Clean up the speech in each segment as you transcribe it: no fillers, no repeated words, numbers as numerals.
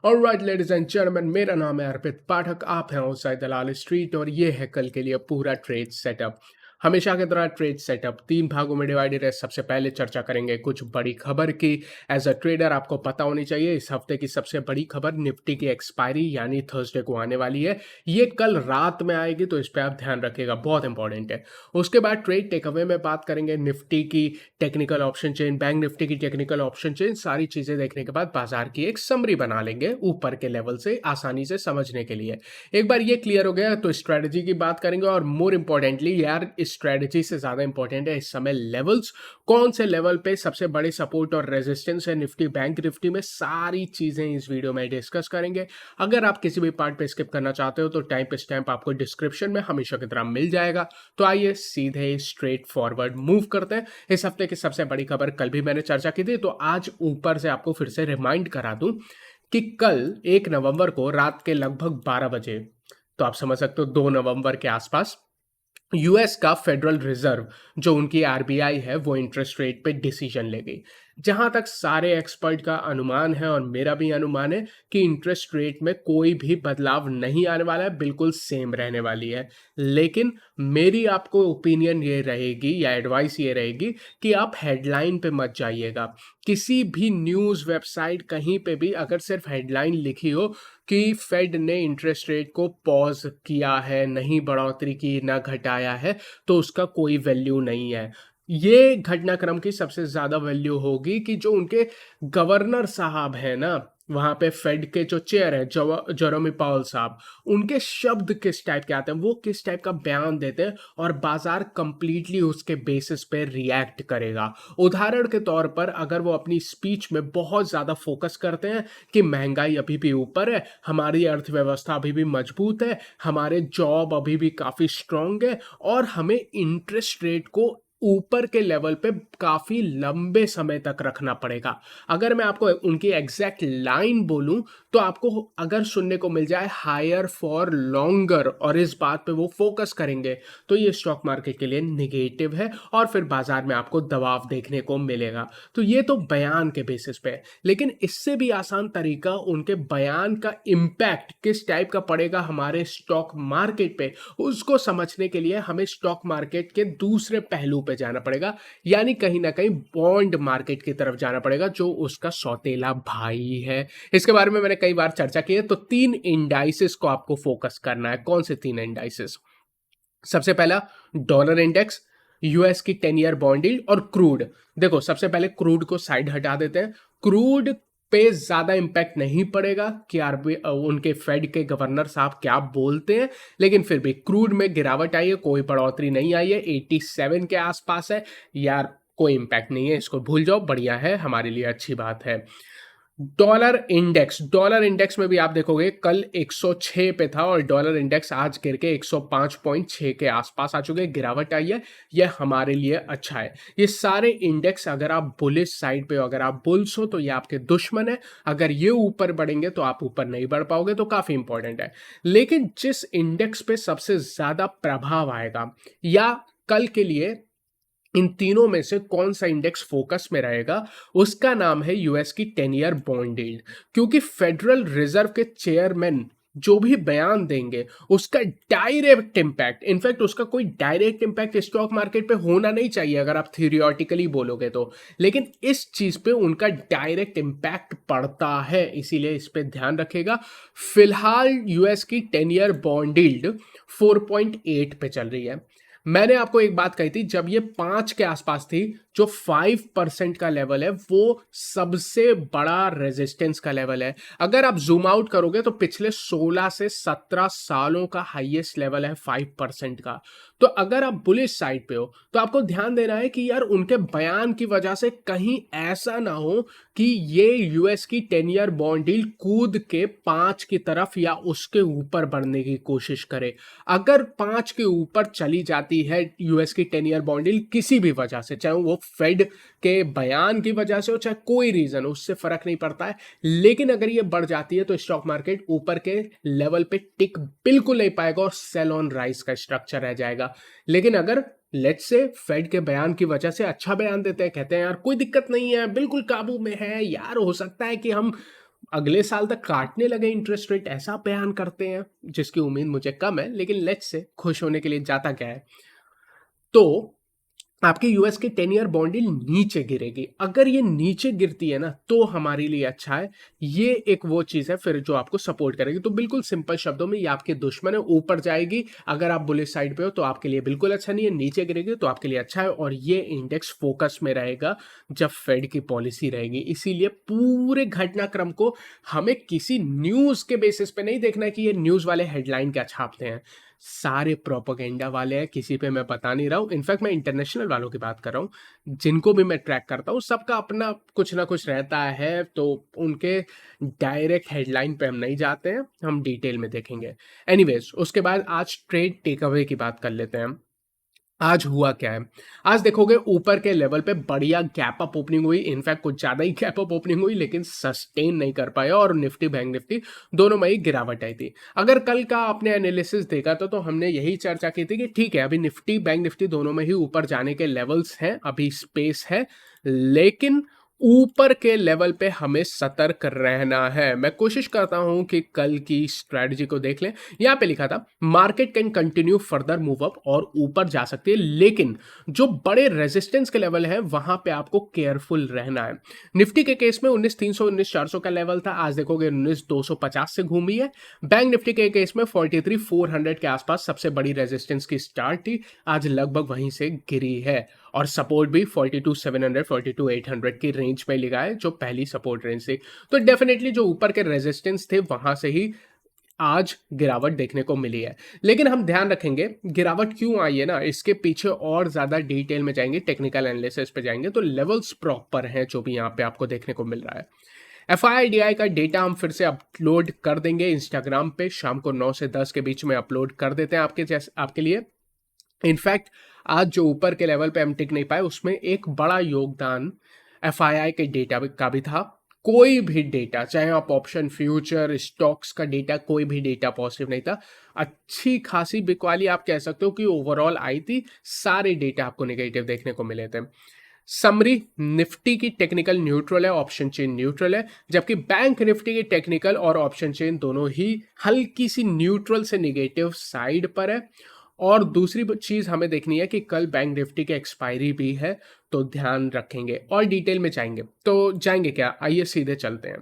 Alright ladies and gentleman, मेरा नाम है अर्पित पाठक। आप हैं साई दलाल स्ट्रीट और ये है कल के लिए पूरा ट्रेड सेटअप। हमेशा की तरह ट्रेड सेटअप 3 भागों में डिवाइडेड है। सबसे पहले चर्चा करेंगे कुछ बड़ी खबर की। एज अ ट्रेडर आपको पता होनी चाहिए इस हफ्ते की सबसे बड़ी खबर निफ्टी की एक्सपायरी यानी थर्सडे को आने वाली है। ये कल रात में आएगी तो इस पर आप ध्यान रखिएगा, बहुत इंपॉर्टेंट है। उसके बाद ट्रेड टेक अवे में बात करेंगे निफ्टी की technical option chain, bank Nifty की टेक्निकल ऑप्शन चेन, सारी चीजें देखने के बाद बाजार की एक समरी बना लेंगे ऊपर के लेवल से आसानी से समझने के लिए। एक बार ये क्लियर हो गया तो स्ट्रेटजी की बात करेंगे और मोर इंपॉर्टेंटली यार स्ट्रेटजी से ज्यादा इंपॉर्टेंट है इस समय लेवल्स। कौन से लेवल पे सबसे बड़े सपोर्ट और रेजिस्टेंस है निफ्टी बैंक निफ्टी में, सारी चीजें इस वीडियो में डिस्कस करेंगे। अगर आप किसी भी पार्ट पे स्किप करना चाहते हो तो टाइम पे स्टैम्प आपको डिस्क्रिप्शन में हमेशा की तरह मिल जाएगा। तो आइए सीधे स्ट्रेट फॉरवर्ड मूव करते हैं। इस हफ्ते की सबसे बड़ी खबर कल भी मैंने चर्चा की थी तो आज ऊपर से आपको फिर से रिमाइंड करा दूं कि कल 1 नवंबर को रात के लगभग 12 बजे, तो आप समझ सकते हो 2 नवंबर के आसपास, यूएस का फेडरल रिजर्व जो उनकी आरबीआई है वो इंटरेस्ट रेट पे डिसीजन लेगी। जहां तक सारे एक्सपर्ट का अनुमान है और मेरा भी अनुमान है कि इंटरेस्ट रेट में कोई भी बदलाव नहीं आने वाला है, बिल्कुल सेम रहने वाली है। लेकिन मेरी आपको ओपिनियन ये रहेगी या एडवाइस ये रहेगी कि आप हेडलाइन पे मत जाइएगा। किसी भी न्यूज़ वेबसाइट कहीं पे भी अगर सिर्फ हेडलाइन लिखी हो कि फेड ने इंटरेस्ट रेट को पॉज किया है, नहीं बढ़ोतरी की ना घटाया है, तो उसका कोई वैल्यू नहीं है। ये घटनाक्रम की सबसे ज्यादा वैल्यू होगी कि जो उनके गवर्नर साहब हैं ना, वहां पे फेड के जो चेयर है जेरोमी पावल साहब, उनके शब्द किस टाइप के आते हैं, वो किस टाइप का बयान देते हैं और बाजार कंप्लीटली उसके बेसिस पे रिएक्ट करेगा। उदाहरण के तौर पर अगर वो अपनी स्पीच में बहुत ज्यादा फोकस करते हैं कि महंगाई अभी भी ऊपर है, हमारी अर्थव्यवस्था अभी भी मजबूत है, हमारे जॉब अभी भी काफी स्ट्रांग है और हमें इंटरेस्ट रेट को ऊपर के लेवल पे काफी लंबे समय तक रखना पड़ेगा। अगर मैं आपको उनकी एग्जैक्ट लाइन बोलूं तो आपको अगर सुनने को मिल जाए हायर फॉर लॉन्गर और इस बात पे वो फोकस करेंगे तो ये स्टॉक मार्केट के लिए निगेटिव है और फिर बाजार में आपको दबाव देखने को मिलेगा। तो ये तो बयान के बेसिस पे है, लेकिन इससे भी आसान तरीका उनके बयान का इम्पैक्ट किस टाइप का पड़ेगा हमारे स्टॉक मार्केट पे, उसको समझने के लिए हमें स्टॉक मार्केट के दूसरे पहलू पे जाना पड़ेगा, यानी कहीं ना कहीं बॉन्ड मार्केट की तरफ जाना पड़ेगा जो उसका सौतेला भाई है। इसके बारे में मैंने कई बार चर्चा की है। तो 3 इंडाइसिस को आपको फोकस करना है। कौन से 3 इंडाइसिस? सबसे पहला डॉलर इंडेक्स, यूएस की 10 ईयर बॉन्ड यील्ड और क्रूड। देखो सबसे पहले क्रूड को साइड हटा देते हैं। क्रूड पे ज्यादा इंपैक्ट नहीं पड़ेगा कि आरबी उनके फेड के गवर्नर साहब क्या बोलते हैं, लेकिन फिर भी क्रूड में गिरावट आई है, कोई बढ़ोतरी नहीं आई है, 87 के आसपास है। यार कोई इंपैक्ट नहीं है, इसको भूल जाओ, बढ़िया है, हमारे लिए अच्छी बात है। डॉलर इंडेक्स में भी आप देखोगे कल 106 पे था और डॉलर इंडेक्स आज गिर के 105.6 के आसपास आ चुके, गिरावट आई है। यह हमारे लिए अच्छा है। ये सारे इंडेक्स अगर आप बुलिश साइड पे हो, अगर आप बुल्स हो तो ये आपके दुश्मन है। अगर ये ऊपर बढ़ेंगे तो आप ऊपर नहीं बढ़ पाओगे, तो काफी इंपॉर्टेंट है। लेकिन जिस इंडेक्स पे सबसे ज्यादा प्रभाव आएगा या कल के लिए इन तीनों में से कौन सा इंडेक्स फोकस में रहेगा, उसका नाम है यूएस की 10 ईयर बॉन्ड यील्ड। क्योंकि फेडरल रिजर्व के चेयरमैन जो भी बयान देंगे उसका डायरेक्ट इंपैक्ट, इनफैक्ट उसका कोई डायरेक्ट इंपैक्ट स्टॉक मार्केट पे होना नहीं चाहिए अगर आप थियोरिटिकली बोलोगे तो, लेकिन इस चीज पे उनका डायरेक्ट इंपैक्ट पड़ता है, इसीलिए इस पे ध्यान रखेगा। फिलहाल यूएस की 10 ईयर बॉन्ड यील्ड 4.8 पे चल रही है। मैंने आपको एक बात कही थी, जब ये 5 के आसपास थी, जो 5% का लेवल है वो सबसे बड़ा रेजिस्टेंस का लेवल है। अगर आप जूम आउट करोगे तो पिछले 16 से 17 सालों का हाईएस्ट लेवल है 5% का। तो अगर आप बुलिश साइड पे हो तो आपको ध्यान देना है कि यार उनके बयान की वजह से कहीं ऐसा ना हो कि ये यूएस की 10 ईयर बॉन्ड डील कूद के 5 की तरफ या उसके ऊपर बढ़ने की कोशिश करे। अगर 5 के ऊपर चली जाती है यूएस की 10 ईयर बॉन्ड डील किसी भी वजह से, चाहे वो फेड के बयान की वजह से हो चाहे कोई रीजन हो, उससे फर्क नहीं पड़ता है, लेकिन अगर ये बढ़ जाती है तो स्टॉक मार्केट ऊपर के लेवल पे टिक बिल्कुल नहीं पाएगा और सेल ऑन राइज का स्ट्रक्चर रह जाएगा। लेकिन अगर लेट्स से फेड के बयान की वजह से अच्छा बयान देते हैं, कहते हैं यार कोई दिक्कत नहीं है, बिल्कुल काबू में है, यार हो सकता है कि हम अगले साल तक काटने लगे इंटरेस्ट रेट, ऐसा बयान करते हैं, जिसकी उम्मीद मुझे कम है, लेकिन लेट्स से खुश होने के लिए जाता क्या है। तो आपके यूएस की 10 ईयर बॉन्ड यील्ड नीचे गिरेगी। अगर ये नीचे गिरती है ना, तो हमारे लिए अच्छा है। ये एक वो चीज़ है फिर जो आपको सपोर्ट करेगी। तो बिल्कुल सिंपल शब्दों में, ये आपके दुश्मन है। ऊपर जाएगी अगर आप बुलिश साइड पे हो तो आपके लिए बिल्कुल अच्छा नहीं है, नीचे गिरेगी तो आपके लिए अच्छा है। और ये इंडेक्स फोकस में रहेगा जब फेड की पॉलिसी रहेगी। इसीलिए पूरे घटनाक्रम को हमें किसी न्यूज़ के बेसिस पे नहीं देखना है कि ये न्यूज़ वाले हेडलाइन क्या छापते हैं। सारे प्रोपेगेंडा वाले हैं, किसी पे मैं बता नहीं रहा हूँ। इनफैक्ट मैं इंटरनेशनल वालों की बात कर रहा हूँ, जिनको भी मैं ट्रैक करता हूँ, सबका अपना कुछ ना कुछ रहता है। तो उनके डायरेक्ट हेडलाइन पे हम नहीं जाते हैं, हम डिटेल में देखेंगे। एनीवेज, उसके बाद आज ट्रेड टेक अवे की बात कर लेते हैं। आज हुआ क्या है? आज देखोगे ऊपर के लेवल पे बढ़िया गैप अप ओपनिंग हुई, इनफैक्ट कुछ ज़्यादा ही गैप अप ओपनिंग हुई, लेकिन सस्टेन नहीं कर पाया और निफ्टी बैंक निफ्टी दोनों में ही गिरावट आई थी। अगर कल का आपने एनालिसिस देखा था तो हमने यही चर्चा की थी कि ठीक है, अभी निफ्टी बैंक निफ्टी दोनों में ही ऊपर जाने के लेवल्स हैं, अभी स्पेस है, लेकिन ऊपर के लेवल पे हमें सतर्क रहना है। मैं कोशिश करता हूं कि कल की स्ट्रेटजी को देख लें। यहां पे लिखा था market can continue further move up, और ऊपर जा सकती है, लेकिन जो बड़े रेजिस्टेंस के लेवल है वहां पे आपको केयरफुल रहना है। निफ्टी के केस में 19,300 19,400 का लेवल था, आज देखोगे 19,250 से घूमी है। बैंक निफ्टी के केस में 43,400 के आसपास सबसे बड़ी रेजिस्टेंस की स्टार्ट थी, आज लगभग वहीं से गिरी है। और सपोर्ट भी 42,700 42,800 की रेंज में लिखा है, जो पहली सपोर्ट रेंज थी। तो डेफिनेटली जो ऊपर के रेजिस्टेंस थे वहां से ही आज गिरावट देखने को मिली है। लेकिन हम ध्यान रखेंगे गिरावट क्यों आई है ना, इसके पीछे और ज्यादा डिटेल में जाएंगे, टेक्निकल एनालिसिस पे जाएंगे, तो लेवल्स प्रॉपर हैं जो भी यहाँ पे आपको देखने को मिल रहा है। एफआईडीआई का डेटा हम फिर से अपलोड कर देंगे इंस्टाग्राम पे, शाम को 9 से 10 के बीच में अपलोड कर देते हैं आपके लिए। इनफैक्ट आज जो ऊपर के लेवल पे हम टिक नहीं पाए, उसमें एक बड़ा योगदान एफआईआई के डेटा का भी था। कोई भी डेटा, चाहे आप ऑप्शन फ्यूचर स्टॉक्स का डेटा, कोई भी डेटा पॉजिटिव नहीं था। अच्छी खासी बिकवाली आप कह सकते हो कि ओवरऑल आई थी, सारे डेटा आपको नेगेटिव देखने को मिले थे। समरी, निफ्टी की टेक्निकल न्यूट्रल है, ऑप्शन चेन न्यूट्रल है, जबकि बैंक निफ्टी की टेक्निकल और ऑप्शन चेन दोनों ही हल्की सी न्यूट्रल से निगेटिव साइड पर है। और दूसरी चीज हमें देखनी है कि कल बैंक निफ्टी की एक्सपायरी भी है, तो ध्यान रखेंगे और डिटेल में जाएंगे। तो जाएंगे क्या, आइए सीधे चलते हैं।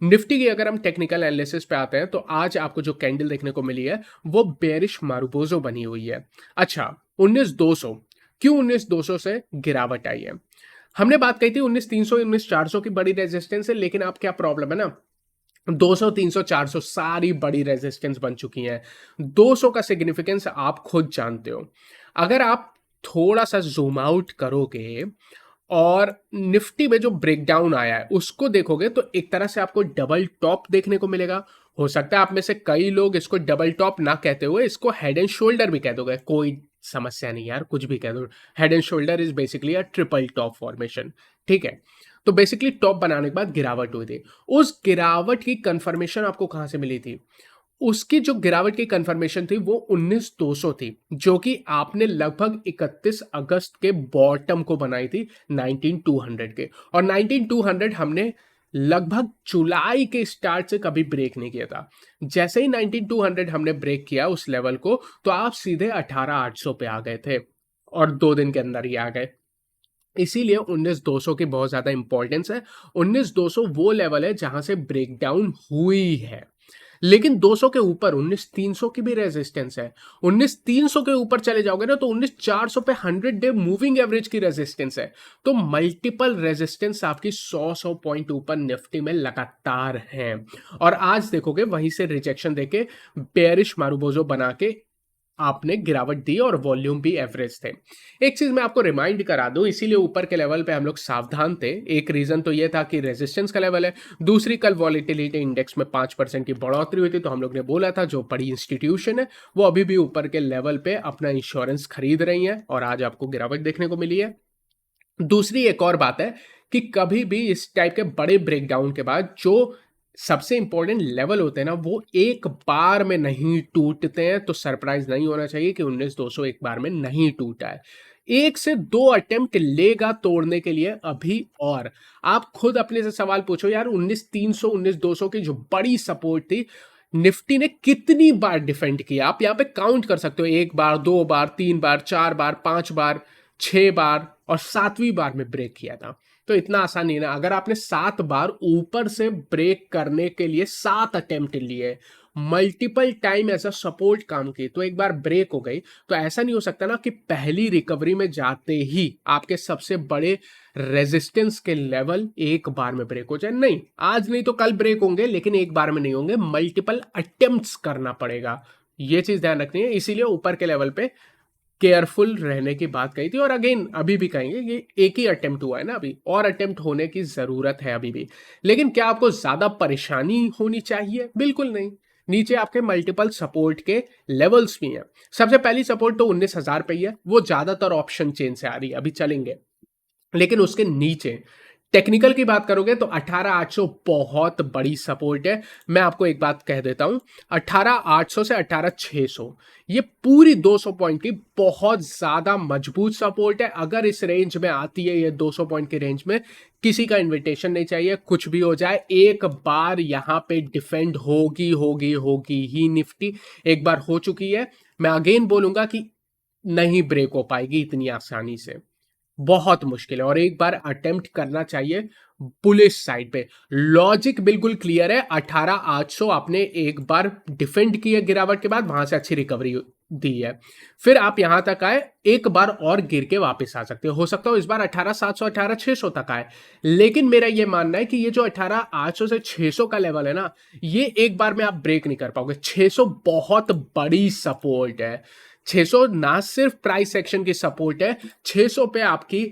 निफ्टी की अगर हम टेक्निकल एनालिसिस पे आते हैं तो आज आपको जो कैंडल देखने को मिली है वो बेरिश मारुबोजो बनी हुई है। अच्छा, 19,200, क्यों 19,200 से गिरावट आई है? हमने बात कही थी 19,300 19,400 की बड़ी रेजिस्टेंस है, लेकिन अब क्या प्रॉब्लम है ना, 200 300 400 सारी बड़ी रेजिस्टेंस बन चुकी हैं। 200 का सिग्निफिकेंस आप खुद जानते हो। अगर आप थोड़ा सा जूम आउट करोगे और निफ्टी में जो ब्रेकडाउन आया है उसको देखोगे, तो एक तरह से आपको डबल टॉप देखने को मिलेगा। हो सकता है आप में से कई लोग इसको डबल टॉप ना कहते हुए इसको हेड एंड शोल्डर भी कह दोगे, कोई समस्या नहीं यार, कुछ भी कह दो। Head and shoulder is basically a triple top formation, ठीक है। तो बेसिकली टॉप बनाने के बाद गिरावट हुई थी। उस गिरावट की कंफर्मेशन आपको कहां से मिली थी? उसकी जो गिरावट की कंफर्मेशन थी वो 19,200 थी, जो कि आपने लगभग 31 अगस्त के बॉटम को बनाई थी 19,200 के। और 19,200 हमने लगभग जुलाई के स्टार्ट से कभी ब्रेक नहीं किया था। जैसे ही 19,200 हमने ब्रेक किया उस लेवल को, तो आप सीधे 18,800 पे आ गए थे, और 2 दिन के अंदर ही आ गए। इसीलिए 19,200 की बहुत ज्यादा इंपॉर्टेंस है। 19,200 वो लेवल है जहां से ब्रेकडाउन हुई है, लेकिन 200 के ऊपर 19,300 की भी रेजिस्टेंस है। 19,300 के ऊपर चले जाओगे ना तो 19,400 पे 100 डे मूविंग एवरेज की रेजिस्टेंस है। तो मल्टीपल रेजिस्टेंस आपकी 100 पॉइंट ऊपर निफ्टी में लगातार हैं। और आज देखोगे वहीं से रिजेक्शन देके बेरिश मारुबोजो बना के आपने गिरावट दी, और वॉल्यूम भी एवरेज थे। एक चीज मैं आपको रिमाइंड करा दूं, इसीलिए ऊपर के लेवल पे हम लोग सावधान थे। एक रीजन तो ये था कि रेजिस्टेंस का लेवल है, दूसरी कल वॉलेटिलिटी इंडेक्स में 5% की बढ़ोतरी हुई थी, तो हम लोग ने बोला था जो बड़ी इंस्टीट्यूशन है वो अभी भी ऊपर के लेवल पे अपना इंश्योरेंस खरीद रही है, और आज आपको गिरावट देखने को मिली है। दूसरी एक और बात है कि कभी भी इस टाइप के बड़े ब्रेकडाउन के बाद जो सबसे इंपॉर्टेंट लेवल होते हैं ना, वो एक बार में नहीं टूटते हैं। तो सरप्राइज नहीं होना चाहिए कि 19,200 एक बार में नहीं टूटा है। 1 से 2 अटेम्प्ट लेगा तोड़ने के लिए अभी। और आप खुद अपने से सवाल पूछो यार, 19,300 19,200 की जो बड़ी सपोर्ट थी, निफ्टी ने कितनी बार डिफेंड किया? आप यहाँ पे काउंट कर सकते हो, 1 बार, 2 बार, 3 बार, 4 बार, 5 बार, 6 बार और 7वीं बार में ब्रेक किया था। तो इतना आसान नहीं ना। अगर आपने 7 बार ऊपर से ब्रेक करने के लिए 7 अटेम्प्ट लिए, मल्टीपल टाइम ऐसा सपोर्ट काम की, तो एक बार ब्रेक हो गई, तो ऐसा नहीं हो सकता ना कि पहली रिकवरी में जाते ही आपके सबसे बड़े रेजिस्टेंस के लेवल एक बार में ब्रेक हो जाए। नहीं, आज नहीं तो कल ब्रेक होंगे, लेकिन एक बार में नहीं होंगे, मल्टीपल अटेम्प्ट्स करना पड़ेगा। ये चीज ध्यान रखनी है। इसीलिए ऊपर के लेवल पे केयरफुल रहने की बात कही थी। और अगेन अभी भी कहेंगे, ये एक ही अटेम्प्ट हुआ है ना, अभी और अटेम्प्ट होने की जरूरत है अभी भी। लेकिन क्या आपको ज्यादा परेशानी होनी चाहिए? बिल्कुल नहीं। नीचे आपके मल्टीपल सपोर्ट के लेवल्स भी हैं। सबसे पहली सपोर्ट तो 19,000 पे ही है, वो ज्यादातर ऑप्शन चेन से आ रही है, अभी चलेंगे। लेकिन उसके नीचे टेक्निकल की बात करोगे तो 18,800 बहुत बड़ी सपोर्ट है। मैं आपको एक बात कह देता हूं, 18,800 से 18,600 ये पूरी 200 पॉइंट की बहुत ज्यादा मजबूत सपोर्ट है। अगर इस रेंज में आती है, ये 200 पॉइंट की रेंज में, किसी का इन्विटेशन नहीं चाहिए, कुछ भी हो जाए, एक बार यहां पे डिफेंड होगी होगी होगी ही निफ्टी। एक बार हो चुकी है, मैं अगेन बोलूंगा कि नहीं ब्रेक हो पाएगी इतनी आसानी से, बहुत मुश्किल है। और एक बार अटेम्प्ट करना चाहिए बुलिश साइड पे। लॉजिक बिल्कुल क्लियर है, 18,800 आपने एक बार डिफेंड की है गिरावट के बाद, वहां से अच्छी रिकवरी दी है, फिर आप यहां तक आए, एक बार और गिर के वापस आ सकते हो सकता हो इस बार 18,700 18,600 तक आए। लेकिन मेरा यह मानना है कि ये जो 18,800 से 600 का लेवल है ना, ये एक बार में आप ब्रेक नहीं कर पाओगे। 600 बहुत बड़ी सपोर्ट है। 600 ना सिर्फ प्राइस एक्शन की सपोर्ट है, 600 पे आपकी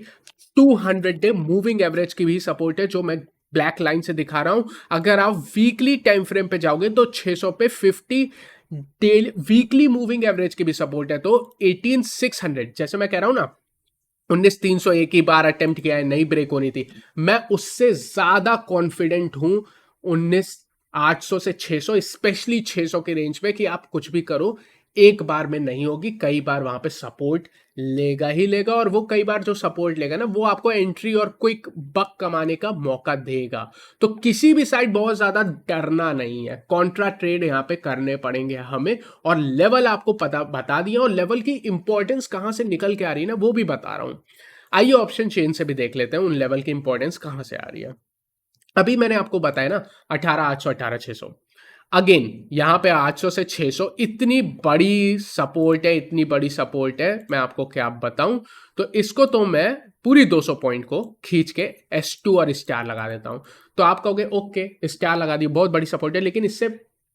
200 डे मूविंग एवरेज की भी सपोर्ट है, जो मैं ब्लैक लाइन से दिखा रहा हूं। अगर आप वीकली टाइम फ्रेम पे जाओगे तो 600 पे 50 डेली वीकली मूविंग एवरेज की भी सपोर्ट है। तो 18,600, जैसे मैं कह रहा हूं ना, 19,300 एक ही बार अटेम्प्ट किया है, नहीं ब्रेक होनी थी, मैं उससे ज्यादा कॉन्फिडेंट हूं 19,800 से 600, स्पेशली 600 की रेंज में, कि आप कुछ भी करो एक बार में नहीं होगी, कई बार वहां पे सपोर्ट लेगा ही लेगा। और वो कई बार जो सपोर्ट लेगा ना, वो आपको एंट्री और क्विक बक कमाने का मौका देगा। तो किसी भी साइड बहुत ज्यादा डरना नहीं है, कॉन्ट्रा ट्रेड यहाँ पे करने पड़ेंगे हमें। और लेवल आपको पता बता दिया, और लेवल की इंपॉर्टेंस कहां से निकल के आ रही है ना, वो भी बता रहा हूं। आइए ऑप्शन चेन से भी देख लेते हैं उन लेवल की इंपॉर्टेंस कहां से आ रही है। अभी मैंने आपको बताया ना, 18,800 18,600, अगेन यहां पे 800 से 600 इतनी बड़ी सपोर्ट है, इतनी बड़ी सपोर्ट है, मैं आपको क्या बताऊं। तो इसको तो मैं पूरी 200 पॉइंट को खींच के S2 और स्टार लगा देता हूं। तो आप कहोगे ओके स्टार लगा दी, बहुत बड़ी सपोर्ट है, लेकिन इससे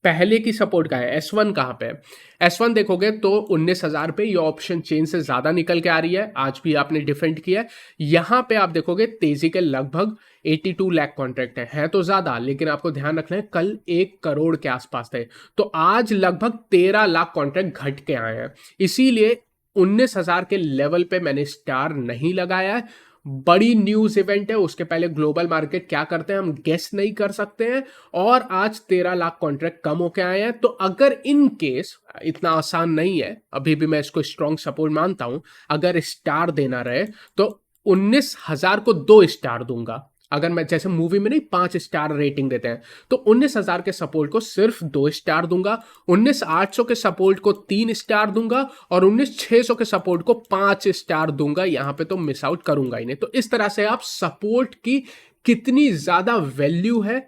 पहले की सपोर्ट का है S1 कहां पे है? S1 देखोगे तो 19,000 पे, ये ऑप्शन चेन से ज्यादा निकल के आ रही है, आज भी आपने डिफेंड किया है। यहां पे आप देखोगे तेजी के लगभग 82 लाख कॉन्ट्रैक्ट है तो ज्यादा, लेकिन आपको ध्यान रखना है कल 1 करोड़ के आसपास थे, तो आज लगभग 13 लाख कॉन्ट्रैक्ट घट के आए हैं। इसीलिए 19,000 के लेवल पे मैंने स्टार नहीं लगाया है। बड़ी न्यूज इवेंट है, उसके पहले ग्लोबल मार्केट क्या करते हैं हम गेस नहीं कर सकते हैं। और आज 13 लाख कॉन्ट्रैक्ट कम होके आए हैं। तो अगर इन केस, इतना आसान नहीं है, अभी भी मैं इसको स्ट्रॉन्ग सपोर्ट मानता हूं, अगर स्टार देना रहे तो 19,000 को 2 स्टार दूंगा। अगर मैं जैसे मूवी में नहीं 5 स्टार रेटिंग देते हैं, तो 19,000 के सपोर्ट को सिर्फ 2 स्टार दूंगा, 19,800 के सपोर्ट को 3 स्टार दूंगा, और 19,600 के सपोर्ट को 5 स्टार दूंगा। यहां पे तो मिस आउट करूंगा ही नहीं। तो इस तरह से आप सपोर्ट की कितनी ज्यादा वैल्यू है,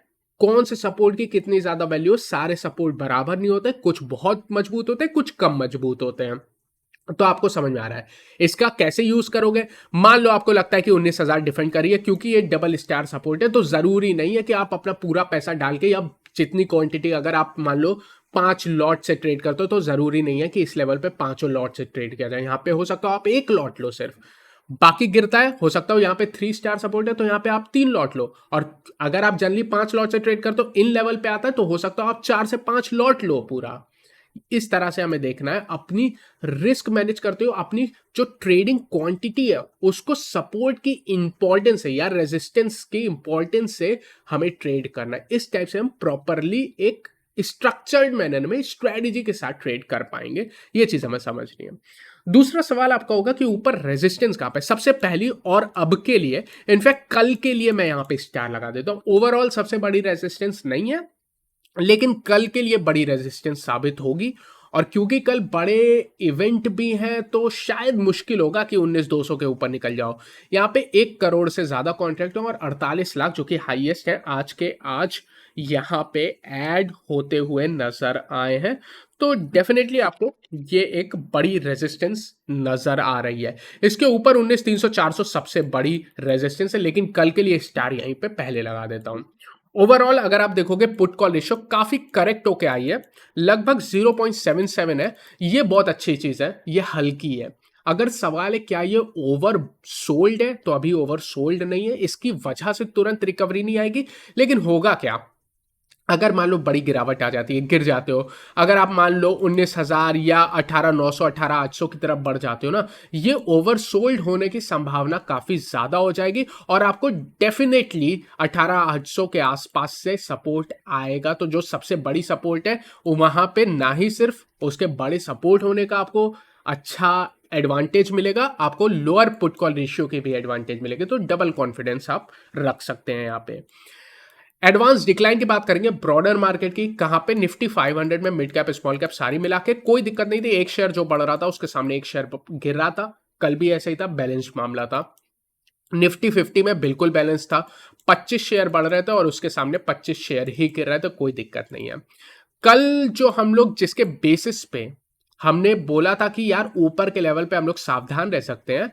कौन से सपोर्ट की कितनी ज्यादा वैल्यू है, सारे सपोर्ट बराबर नहीं होते, कुछ बहुत मजबूत होते हैं, कुछ कम मजबूत होते हैं। तो आपको समझ में आ रहा है इसका कैसे यूज करोगे। मान लो आपको लगता है कि 19,000 डिफेंड करिए, क्योंकि ये डबल स्टार सपोर्ट है, तो जरूरी नहीं है कि आप अपना पूरा पैसा डाल के, या जितनी क्वांटिटी, अगर आप मान लो 5 लॉट से ट्रेड करते हो, तो जरूरी नहीं है कि इस लेवल पे 5 लॉट से ट्रेड किया जाए। यहाँ पे हो सकता हो आप 1 लॉट लो सिर्फ, बाकी गिरता है, हो सकता हो यहाँ पे 3 स्टार सपोर्ट है तो यहाँ पे आप 3 लॉट लो। और अगर आप जनरली 5 लॉट से ट्रेड करते हो, इन लेवल पे आता है तो हो सकता हो आप 4 से 5 लॉट लो पूरा। इस तरह से हमें देखना है, अपनी रिस्क मैनेज करते हो, अपनी जो ट्रेडिंग क्वांटिटी है उसको सपोर्ट की इंपॉर्टेंस है या रेजिस्टेंस की इंपॉर्टेंस से हमें ट्रेड करना है। इस टाइप से हम प्रॉपरली एक स्ट्रक्चर्ड मैनर में स्ट्रेटेजी के साथ ट्रेड कर पाएंगे। ये चीज़ हमें समझनी है। दूसरा सवाल आपका होगा कि ऊपर रेजिस्टेंस कहाँ पे? सबसे पहली और अब के लिए, इनफैक्ट कल के लिए मैं यहाँ पे स्टार लगा देता हूँ। ओवरऑल सबसे बड़ी रेजिस्टेंस नहीं है, लेकिन कल के लिए बड़ी रेजिस्टेंस साबित होगी। और क्योंकि कल बड़े इवेंट भी हैं तो शायद मुश्किल होगा कि 19,200 के ऊपर निकल जाओ। यहाँ पे 1 करोड़ से ज़्यादा कॉन्ट्रैक्ट हैं और 48 लाख जो कि हाईएस्ट है आज के आज यहाँ पे ऐड होते हुए नजर आए हैं। तो डेफिनेटली आपको ये एक बड़ी रेजिस्टेंस नजर आ रही है। इसके ऊपर 19,300 400 सबसे बड़ी रेजिस्टेंस है, लेकिन कल के लिए स्टार यहीं पे पहले लगा देता हूँ। ओवरऑल अगर आप देखोगे पुट कॉल रेशियो काफी करेक्ट होके आई है, लगभग 0.77 है। ये बहुत अच्छी चीज है, ये हल्की है। अगर सवाल है क्या ये ओवर सोल्ड है, तो अभी ओवर सोल्ड नहीं है, इसकी वजह से तुरंत रिकवरी नहीं आएगी। लेकिन होगा क्या अगर मान लो बड़ी गिरावट आ जाती है, गिर जाते हो, अगर आप मान लो 19,000 या 18,900 18,800 की तरफ बढ़ जाते हो ना, ये ओवरसोल्ड होने की संभावना काफी ज्यादा हो जाएगी और आपको डेफिनेटली 18,800 के आसपास से सपोर्ट आएगा। तो जो सबसे बड़ी सपोर्ट है वहां पे ना ही सिर्फ उसके बड़े सपोर्ट होने का आपको अच्छा एडवांटेज मिलेगा, आपको लोअर पुट कॉल रेशियो के भी एडवांटेज मिलेंगे। तो डबल कॉन्फिडेंस आप रख सकते हैं यहाँ पे। एडवांस डिक्लाइन की बात करेंगे ब्रॉडर मार्केट की, कहां पे निफ्टी 500 में मिड कैप स्मॉल कैप सारी मिला के कोई दिक्कत नहीं थी। एक शेयर जो बढ़ रहा था उसके सामने एक शेयर गिर रहा था, कल भी ऐसा ही था, बैलेंस मामला था। निफ्टी 50 में बिल्कुल बैलेंस था, 25 शेयर बढ़ रहे थे और उसके सामने 25 शेयर ही गिर रहे थे, कोई दिक्कत नहीं है। कल जो हम लोग जिसके बेसिस पे हमने बोला था कि यार ऊपर के लेवल पे हम लोग सावधान रह सकते हैं,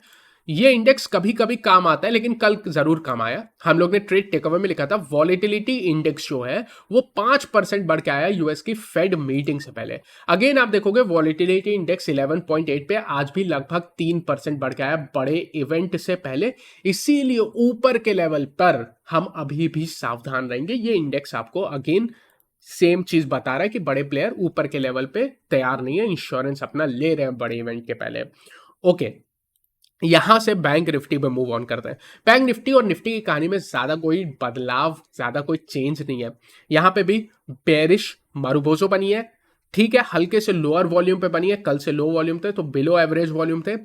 ये इंडेक्स कभी कभी काम आता है, लेकिन कल जरूर काम आया। हम लोग ने ट्रेड टेकअवे में लिखा था वॉलेटिलिटी इंडेक्स जो है वो 5% बढ़ के आया यूएस की फेड मीटिंग से पहले। अगेन आप देखोगे वॉलेटिलिटी इंडेक्स 11.8 पे, आज भी लगभग 3% बढ़ के आया बड़े इवेंट से पहले। इसीलिए ऊपर के लेवल पर हम अभी भी सावधान रहेंगे। ये इंडेक्स आपको अगेन सेम चीज बता रहा है कि बड़े प्लेयर ऊपर के लेवल पे तैयार नहीं है, इंश्योरेंस अपना ले रहे हैं बड़े इवेंट के पहले। ओके, यहां से बैंक निफ्टी पे मूव ऑन करते हैं। बैंक निफ्टी और निफ्टी की कहानी में ज्यादा कोई बदलाव, ज्यादा कोई चेंज नहीं है। यहां पे भी बेरिश मारुबोजो बनी है, ठीक है, हल्के से लोअर वॉल्यूम पे बनी है, कल से लो वॉल्यूम थे तो बिलो एवरेज वॉल्यूम थे।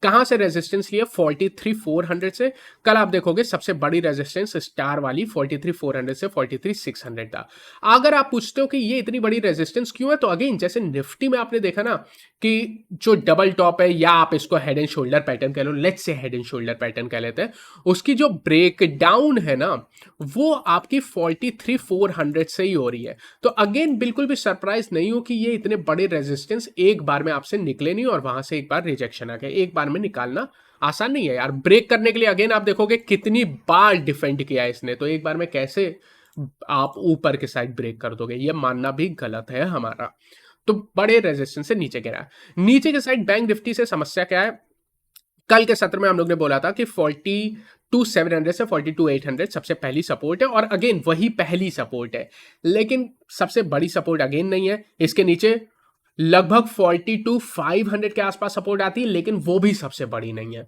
कहां से रेजिस्टेंस लिए? 43,400 से। कल आप देखोगे सबसे बड़ी रेजिस्टेंस स्टार वाली 43,400 से 43,600 था। अगर आप पूछते हो कि ये इतनी बड़ी रेजिस्टेंस क्यों है, तो अगेन जैसे निफ्टी में आपने देखा ना कि जो डबल टॉप है, या आप इसको हेड एंड शोल्डर पैटर्न कह लो, let's say head and shoulder pattern कह लेते हैं, उसकी जो ब्रेक डाउन है ना वो आपकी 43,400 से ही हो रही है। तो अगेन बिल्कुल भी सरप्राइज नहीं हो कि ये इतने बड़े रेजिस्टेंस एक बार में आपसे निकले नहीं और वहां से एक बार रिजेक्शन आ गया। एक बार में निकालना आसान नहीं है यार। ब्रेक करने के लिए अगेन आप देखोगे कितनी बार डिफेंड किया है इसने, तो एक बार में कैसे आप ऊपर के साइड ब्रेक कर दोगे, ये मानना भी गलत है हमारा। तो बड़े रेजिस्टेंस से नीचे गिरा। नीचे के साइड बैंक निफ्टी से समस्या क्या है? कल के सत्र में हम लोग ने बोला था कि 42,700 से 42,800 सबसे पहली सपोर्ट है और अगेन वही पहली सपोर्ट है, लेकिन सबसे बड़ी सपोर्ट अगेन नहीं है। इसके नीचे लगभग 42,500 के आसपास सपोर्ट आती है, लेकिन वो भी सबसे बड़ी नहीं है।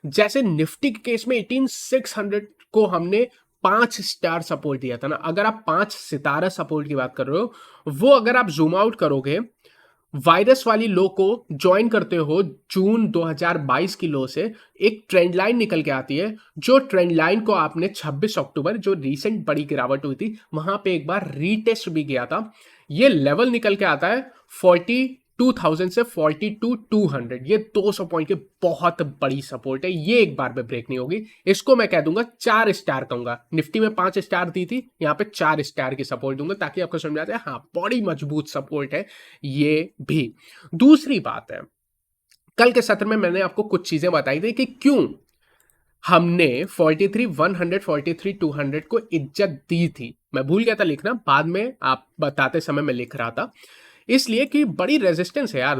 जैसे निफ्टी के केस में 18,600 को हमने 5 स्टार सपोर्ट दिया था ना, अगर आप 5 सितारा सपोर्ट की बात कर रहे हो, वो अगर आप जूम आउट करोगे वायरस वाली लो को ज्वाइन करते हो जून 2022 की लो से, एक ट्रेंड लाइन निकल के आती है। जो ट्रेंड लाइन को आपने 26 अक्टूबर जो रीसेंट बड़ी गिरावट हुई थी वहां पे एक बार रीटेस्ट भी किया था। ये लेवल निकल के आता है 42,000 से 42,200, ये 200 पॉइंट की बहुत बड़ी सपोर्ट है। ये एक बार में ब्रेक नहीं होगी, इसको मैं कह दूंगा 4 स्टार कहूंगा। निफ्टी में 5 स्टार दी थी, यहाँ पे 4 स्टार की सपोर्ट दूंगा ताकि आपको समझ आ जाए हाँ बड़ी मजबूत सपोर्ट है ये भी। दूसरी बात है, कल के सत्र में मैंने आपको कुछ चीजें बताई थी कि क्यों हमने 43,100 43,200 को इज्जत दी थी। मैं भूल गया था लिखना, बाद में आप बताते समय मैं लिख रहा था, इसलिए कि बड़ी रेजिस्टेंस है यार।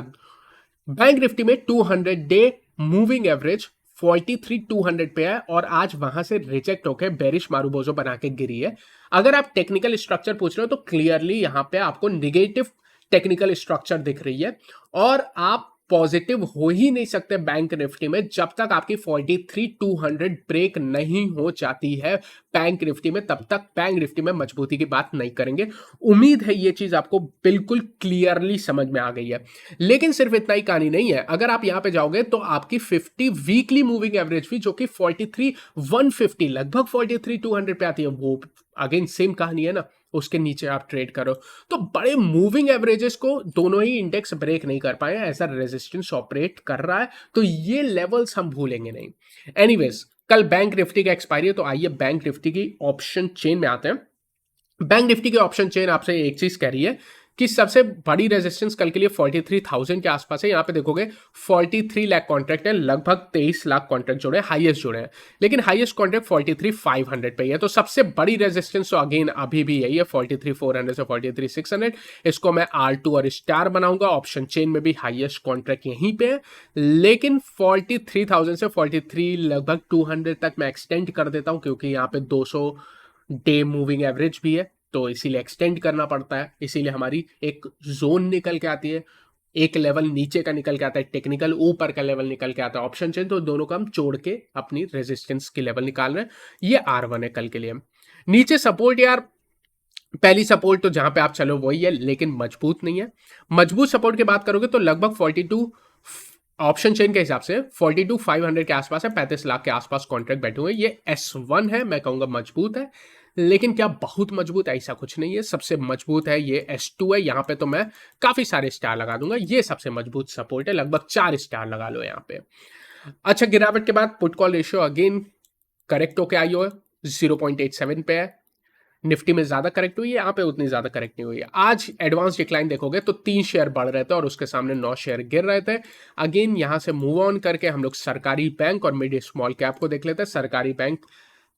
बैंक निफ्टी में 200 डे मूविंग एवरेज 43,200 पे है और आज वहां से रिजेक्ट होकर बेरिश मारुबोजो बना के गिरी है। अगर आप टेक्निकल स्ट्रक्चर पूछ रहे हो तो क्लियरली यहां पे आपको निगेटिव टेक्निकल स्ट्रक्चर दिख रही है और आप पॉजिटिव हो ही नहीं सकते बैंक निफ्टी में जब तक आपकी 43,200 ब्रेक नहीं हो जाती है बैंक निफ्टी में, तब तक बैंक निफ्टी में मजबूती की बात नहीं करेंगे। उम्मीद है ये चीज आपको बिल्कुल क्लियरली समझ में आ गई है। लेकिन सिर्फ इतना ही कहानी नहीं है, अगर आप यहां पे जाओगे तो आपकी 50 वीकली मूविंग एवरेज भी जो कि 43,150 लगभग 43,200 पे आती है, वो अगेन सेम कहानी है ना, उसके नीचे आप ट्रेड करो। तो बड़े मूविंग एवरेजेस को दोनों ही इंडेक्स ब्रेक नहीं कर पाए, ऐसा रेजिस्टेंस ऑपरेट कर रहा है, तो ये लेवल्स हम भूलेंगे नहीं। एनीवेज, कल बैंक निफ्टी का एक्सपायरी है, तो आइए बैंक निफ्टी की ऑप्शन चेन में आते हैं। बैंक निफ्टी की ऑप्शन चेन आपसे एक चीज कह रही है कि सबसे बड़ी रेजिस्टेंस कल के लिए 43,000 के आसपास है। यहां पे देखोगे 43 लाख कॉन्ट्रैक्ट है, लगभग 23 लाख कॉन्ट्रैक्ट जुड़े हैं, हाईएस्ट जुड़े हैं, लेकिन हाईएस्ट कॉन्ट्रैक्ट 43,500 पे ही है। तो सबसे बड़ी रेजिस्टेंस तो अगेन अभी भी यही है 43,400 से 43,600। इसको मैं R2 और स्टार बनाऊंगा। ऑप्शन चेन में भी हाईएस्ट कॉन्ट्रैक्ट यहीं पे है, लेकिन 43,000 से 43 लगभग 200 तक मैं एक्सटेंड कर देता हूं, क्योंकि यहाँ पे 200 डे मूविंग एवरेज भी है, तो इसीलिए एक्सटेंड करना पड़ता है। इसीलिए हमारी एक जोन निकल के आती है, एक लेवल नीचे का निकल के आता है टेक्निकल, ऊपर का लेवल निकल के आता है ऑप्शन चेन। तो दोनों का हम जोड़ के अपनी रेजिस्टेंस की लेवल निकाल रहे हैं। ये R1 है कल के लिए। नीचे सपोर्ट, यार पहली सपोर्ट तो जहां पे आप चलो वही है, लेकिन मजबूत नहीं है। मजबूत सपोर्ट की बात करोगे तो लगभग 42 ऑप्शन चेन के हिसाब से 42,500 के आसपास है, 35 लाख के आसपास कॉन्ट्रैक्ट बैठे हुए। ये S1 है, मैं कहूंगा मजबूत है, लेकिन क्या बहुत मजबूत, ऐसा कुछ नहीं है। सबसे मजबूत है ये S2 है, यहां पे तो मैं काफी सारे स्टार लगा दूंगा। ये सबसे मजबूत सपोर्ट है, लगभग 4 स्टार लगा लो यहाँ पे। अच्छा, गिरावट के बाद put call ratio again correct होके आई हो, 0.87 पे है। निफ्टी में ज्यादा करेक्ट हुई है, यहाँ पे उतनी ज्यादा करेक्ट नहीं हुई है। आज एडवांस डिक्लाइन देखोगे तो 3 शेयर बढ़ रहे थे और उसके सामने 9 शेयर गिर रहे थे। अगेन यहां से मूव ऑन करके हम लोग सरकारी बैंक और मिड स्मॉल कैप को देख लेते हैं। सरकारी बैंक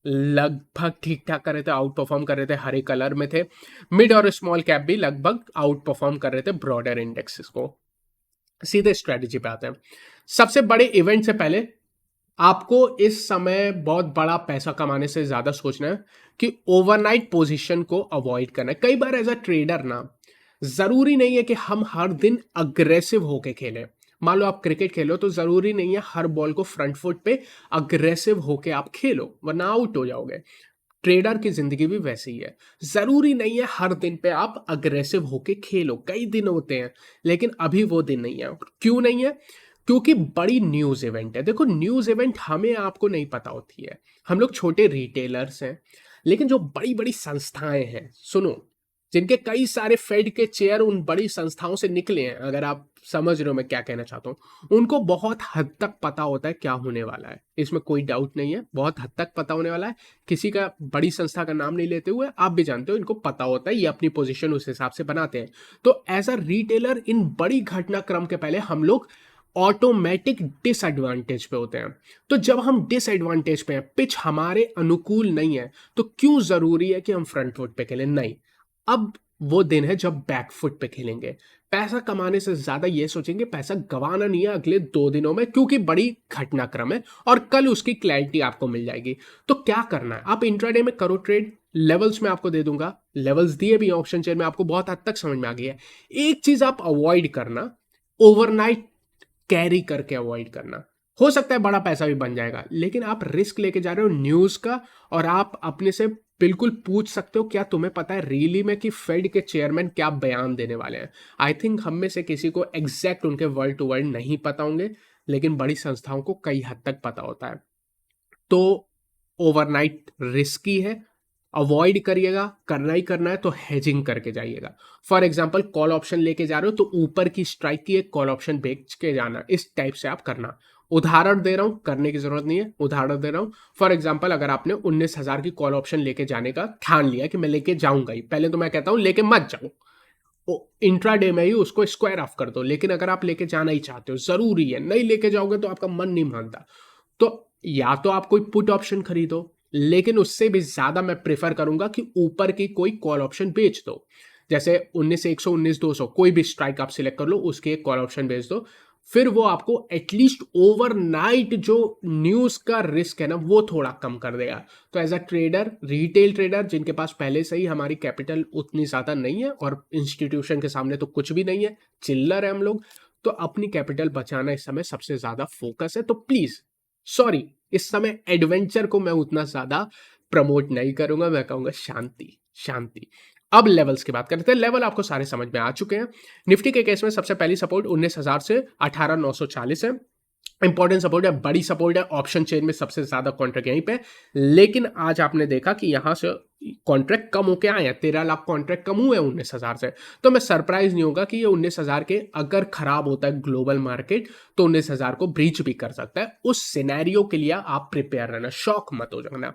लगभग ठीक ठाक कर रहे थे, आउट परफॉर्म कर रहे थे, हरे कलर में थे। मिड और स्मॉल कैप भी लगभग आउट परफॉर्म कर रहे थे ब्रॉडर इंडेक्सेस को। सीधे स्ट्रेटेजी पे आते हैं। सबसे बड़े इवेंट से पहले आपको इस समय बहुत बड़ा पैसा कमाने से ज्यादा सोचना है कि ओवरनाइट पोजीशन को अवॉइड करना है। कई बार एज अ ट्रेडर ना, जरूरी नहीं है कि हम हर दिन अग्रेसिव होके खेलें। मान लो आप क्रिकेट खेलो तो जरूरी नहीं है हर बॉल को फ्रंट फुट पे अग्रेसिव होके आप खेलो, वरना आउट हो जाओगे। ट्रेडर की जिंदगी भी वैसी ही है, जरूरी नहीं है हर दिन पे आप अग्रेसिव होके खेलो। कई दिन होते हैं, लेकिन अभी वो दिन नहीं है। क्यों नहीं है? क्योंकि बड़ी न्यूज इवेंट है। देखो, न्यूज इवेंट हमें आपको नहीं पता होती है, हम लोग छोटे रिटेलर्स हैं, लेकिन जो बड़ी बड़ी संस्थाएं हैं, सुनो, जिनके कई सारे फेड के चेयर उन बड़ी संस्थाओं से निकले हैं, अगर आप समझ रहे हो मैं क्या कहना चाहता हूँ, उनको बहुत हद तक पता होता है क्या होने वाला है। इसमें कोई डाउट नहीं है, बहुत हद तक पता होने वाला है। किसी का बड़ी संस्था का नाम नहीं लेते हुए, आप भी जानते हो इनको पता होता है, ये अपनी पोजीशन उस हिसाब से बनाते हैं। तो एज अ रिटेलर इन बड़ी घटनाक्रम के पहले हम लोग ऑटोमेटिक डिसएडवांटेज पे होते हैं। तो जब हम डिसएडवांटेज पे हैं, पिच हमारे अनुकूल नहीं है, तो क्यों जरूरी है कि हम फ्रंट फुट पे खेलें? नहीं, अब वो दिन है जब बैक फुट पे खेलेंगे। पैसा कमाने से ज्यादा ये सोचेंगे पैसा गंवाना नहीं है अगले 2 दिनों में, क्योंकि बड़ी घटनाक्रम है और कल उसकी क्लैरिटी आपको मिल जाएगी। तो क्या करना है, आप इंट्राडे में करो ट्रेड। लेवल्स में आपको दे दूंगा, लेवल्स दिए भी ऑप्शन चेन में, आपको बहुत हद तक समझ में आ गई है। एक चीज आप अवॉइड करना, ओवरनाइट कैरी करके अवॉइड करना। हो सकता है बड़ा पैसा भी बन जाएगा, लेकिन आप रिस्क लेके जा रहे हो न्यूज का, और आप अपने से बिल्कुल पूछ सकते हो क्या तुम्हें पता है रियली में कि फेड के चेयरमैन क्या बयान देने वाले हैं। आई थिंक हम में से किसी को एग्जैक्ट उनके वर्ड टू वर्ड नहीं पता होंगे, लेकिन बड़ी संस्थाओं को कई हद तक पता होता है। तो ओवरनाइट रिस्की है, अवॉइड करिएगा। करना ही करना है तो हेजिंग करके जाइएगा। फॉर एग्जांपल, कॉल ऑप्शन लेके जा रहे हो तो ऊपर की स्ट्राइक की एक कॉल ऑप्शन बेच के जाना, इस टाइप से आप करना। उदाहरण दे रहा हूं, करने की जरूरत नहीं है, उदाहरण दे रहा हूं। फॉर एग्जांपल, अगर आपने 19,000 की कॉल ऑप्शन लेके जाने का ठान लिया कि मैं लेके जाऊंगा ही, पहले तो मैं कहता हूं लेके मत जाओ, इंट्राडे में ही उसको स्क्वायर ऑफ कर दो। लेकिन अगर आप लेके जाना ही चाहते हो, जरूरी है, नहीं लेके जाओगे तो आपका मन नहीं मानता, तो या तो आप कोई पुट ऑप्शन खरीदो, लेकिन उससे भी ज्यादा मैं प्रेफर करूंगा कि ऊपर की कोई कॉल ऑप्शन बेच दो। जैसे 19,100, 19,200 कोई भी स्ट्राइक आप सिलेक्ट कर लो, उसके एक कॉल ऑप्शन बेच दो। फिर वो आपको एटलीस्ट ओवरनाइट जो न्यूज का रिस्क है ना, वो थोड़ा कम कर देगा। तो as a trader, retail trader जिनके पास पहले से ही हमारी कैपिटल उतनी ज्यादा नहीं है और इंस्टीट्यूशन के सामने तो कुछ भी नहीं है, चिल्लर है हम लोग, तो अपनी कैपिटल बचाना इस समय सबसे ज़्यादा फ़ोकस है। तो प्लीज़ सॉरी, इस समय एडवेंचर को मैं उतना ज़्यादा प्रमोट नहीं करूँगा, मैं कहूँगा शांति, शांति। अब लेवल्स की बात करते हैं। लेवल आपको सारे समझ में आ चुके हैं। निफ्टी के केस में सबसे पहली सपोर्ट 19,000 से 18,940 है। इंपॉर्टेंट सपोर्ट है, बड़ी सपोर्ट है, ऑप्शन चेन में सबसे ज्यादा कॉन्ट्रैक्ट यहीं पे। लेकिन आज आपने देखा कि यहां से कॉन्ट्रैक्ट कम होके आए हैं, 13 लाख कॉन्ट्रैक्ट कम हुए 19,000 से। तो मैं सरप्राइज नहीं होगा कि ये 19,000 के अगर खराब होता है ग्लोबल मार्केट तो 19,000 को ब्रीच भी कर सकता है। उस सिनेरियो के लिए आप प्रिपेयर रहना, शॉक मत हो जाना।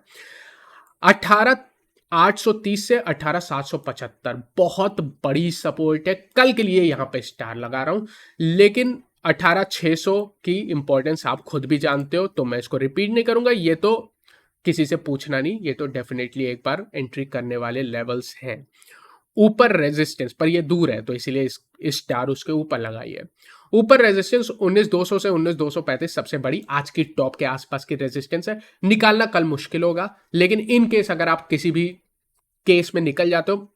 18,830 से 18,775 बहुत बड़ी सपोर्ट है, कल के लिए यहां पे स्टार लगा रहा हूं। लेकिन 18,600 की इंपॉर्टेंस आप खुद भी जानते हो, तो मैं इसको रिपीट नहीं करूंगा। ये तो किसी से पूछना नहीं, ये तो डेफिनेटली एक बार एंट्री करने वाले लेवल्स हैं। ऊपर रेजिस्टेंस पर, ये दूर है तो इसीलिए इस स्टार उसके ऊपर लगाई है। ऊपर रेजिस्टेंस 19,200 से 19,235 सबसे बड़ी आज की टॉप के आसपास की रेजिस्टेंस है। निकालना कल मुश्किल होगा, लेकिन इन केस अगर आप किसी भी केस में निकल जाते हो,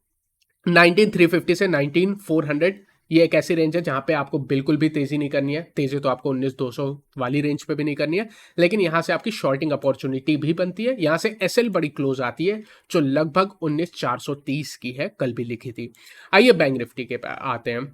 19,350 से 19,400 ये एक ऐसी रेंज है जहां पे आपको बिल्कुल भी तेजी नहीं करनी है। तेजी तो आपको 19,200 वाली रेंज पे भी नहीं करनी है, लेकिन यहां से आपकी शॉर्टिंग अपॉर्चुनिटी भी बनती है। यहां से एसएल बड़ी क्लोज आती है जो लगभग 19,430 की है, कल भी लिखी थी। आइए बैंक निफ्टी के आते हैं।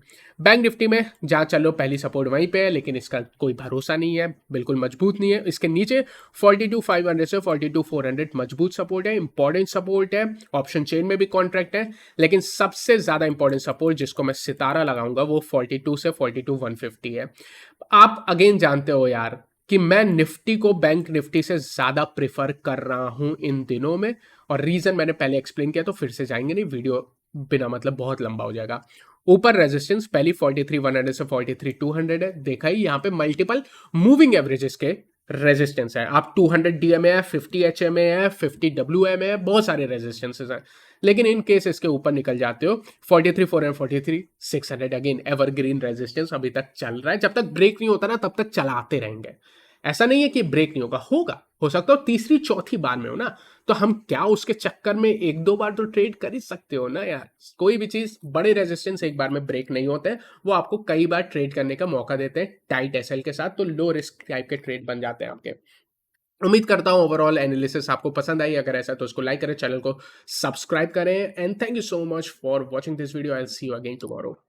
बैंक निफ्टी में जहां चलो पहली सपोर्ट वहीं पे है, लेकिन इसका कोई भरोसा नहीं है, बिल्कुल मजबूत नहीं है। इसके नीचे 42,500 से 42,400 मजबूत सपोर्ट है, इंपॉर्टेंट सपोर्ट है। ऑप्शन चेन में भी कॉन्ट्रैक्ट है, लेकिन सबसे ज्यादा इंपॉर्टेंट सपोर्ट जिसको मैं सितारा लगाऊंगा वो 42 से 42,150 है। आप अगेन जानते हो यार कि मैं निफ्टी को बैंक निफ्टी से ज्यादा प्रेफर कर रहा हूं इन दिनों में, और रीजन मैंने पहले एक्सप्लेन किया तो फिर से जाएंगे नहीं, वीडियो बिना मतलब बहुत लंबा हो जाएगा। ऊपर रेजिस्टेंस पहली 43,100 से 43,200 है, देखा ही यहाँ पे मल्टीपल मूविंग एवरेजेस के रेजिस्टेंस है। आप 200 डीएमए है, 50 एचएमए है, 50 डब्ल्यूएमए है, बहुत सारे रेजिस्टेंसेस हैं। लेकिन इन केस इसके ऊपर निकल जाते हो 43,400 43,600 अगेन एवरग्रीन रेजिस्टेंस अभी तक चल रहा है। जब तक ब्रेक नहीं होता ना तब तक चलाते रहेंगे। ऐसा नहीं है कि ब्रेक नहीं होगा, होगा, हो सकता हो तीसरी चौथी बार में हो ना, तो हम क्या उसके चक्कर में एक दो बार तो ट्रेड कर ही सकते हो ना यार। कोई भी चीज, बड़े रेजिस्टेंस एक बार में ब्रेक नहीं होते, वो आपको कई बार ट्रेड करने का मौका देते हैं टाइट एसएल के साथ, तो लो रिस्क टाइप के ट्रेड बन जाते हैं आपके। उम्मीद करता हूं ओवरऑल एनालिसिस आपको पसंद आई। अगर ऐसा तो उसको लाइक करें, चैनल को सब्सक्राइब करें, and thank you so much for watching this video. I will see you again tomorrow.